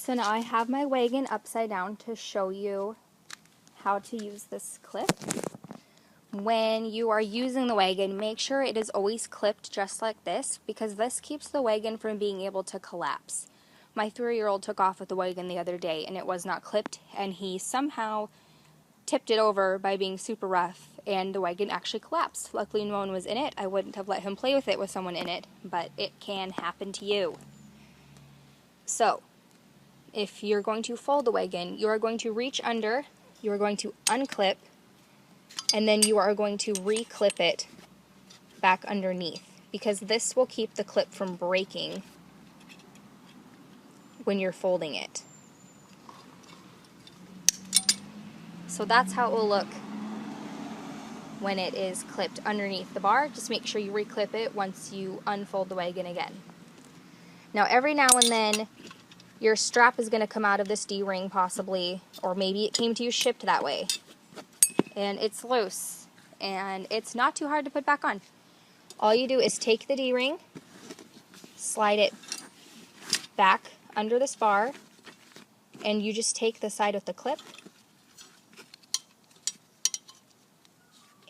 So now I have my wagon upside down to show you how to use this clip. When you are using the wagon, make sure it is always clipped just like this, because this keeps the wagon from being able to collapse. My 3-year-old took off with the wagon the other day and it was not clipped, and he somehow tipped it over by being super rough, and the wagon actually collapsed. Luckily no one was in it. I wouldn't have let him play with it with someone in it, but it can happen to you. So, if you're going to fold the wagon, you are going to reach under, you are going to unclip, and then you are going to re-clip it back underneath, because this will keep the clip from breaking when you're folding it. So that's how it will look when it is clipped underneath the bar. Just make sure you re-clip it once you unfold the wagon again. Now every now and then your strap is going to come out of this D-ring possibly, or maybe it came to you shipped that way and it's loose and it's not too hard to put back on. All you do is take the D-ring, slide it back under this bar, and you just take the side with the clip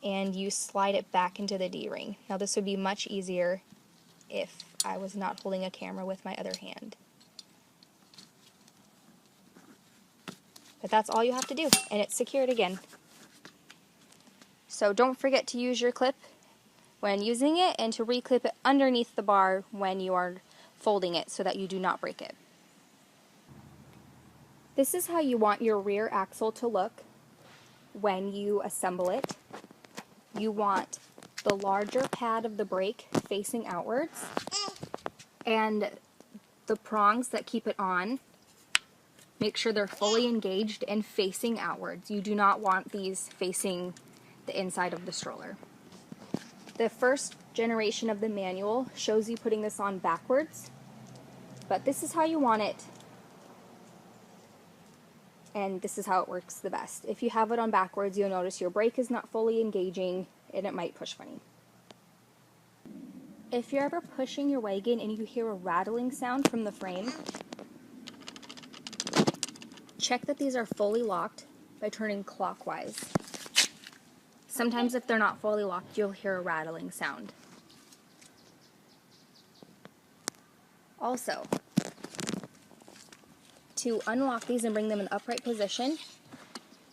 and you slide it back into the D-ring. Now this would be much easier if I was not holding a camera with my other hand. But that's all you have to do, and it's secured again. So don't forget to use your clip when using it, and to re-clip it underneath the bar when you are folding it so that you do not break it. This is how you want your rear axle to look when you assemble it. You want the larger pad of the brake facing outwards, and the prongs that keep it on, make sure they're fully engaged and facing outwards. You do not want these facing the inside of the stroller. The first generation of the manual shows you putting this on backwards, but this is how you want it, and this is how it works the best. If you have it on backwards, you'll notice your brake is not fully engaging and it might push funny. If you're ever pushing your wagon and you hear a rattling sound from the frame, check that these are fully locked by turning clockwise. Sometimes if they're not fully locked, you'll hear a rattling sound. Also, to unlock these and bring them in upright position,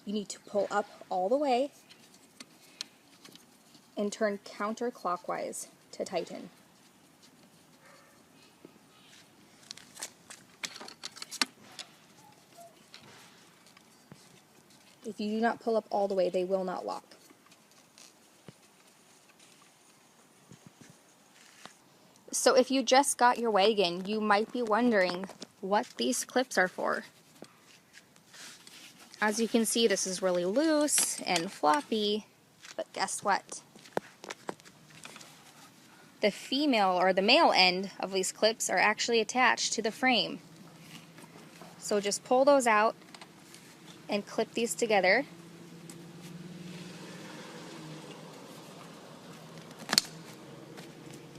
you need to pull up all the way and turn counterclockwise to tighten. If you do not pull up all the way, they will not lock. So if you just got your wagon, you might be wondering what these clips are for. As you can see, this is really loose and floppy, but guess what? The female or the male end of these clips are actually attached to the frame. So just pull those out and clip these together.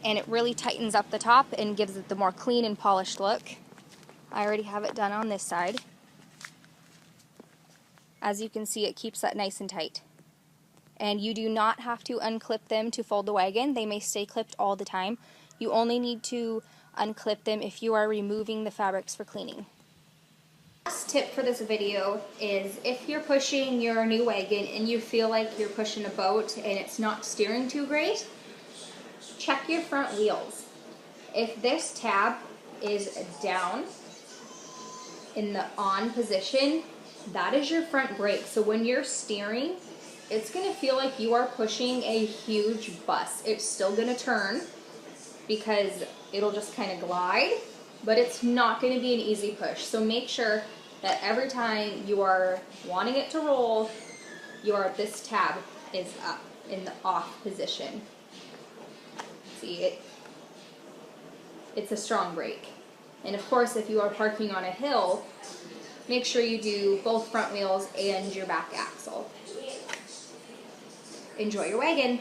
And it really tightens up the top and gives it the more clean and polished look. I already have it done on this side. As you can see, it keeps that nice and tight. And you do not have to unclip them to fold the wagon. They may stay clipped all the time. You only need to unclip them if you are removing the fabrics for cleaning. Last tip for this video is if you're pushing your new wagon and you feel like you're pushing a boat and it's not steering too great, check your front wheels. If this tab is down in the on position, that is your front brake. So when you're steering, it's going to feel like you are pushing a huge bus. It's still going to turn because it'll just kind of glide, but it's not going to be an easy push. So make sure that every time you are wanting it to roll, this tab is up in the off position. See, it's a strong brake. And of course, if you are parking on a hill, make sure you do both front wheels and your back axle. Enjoy your wagon.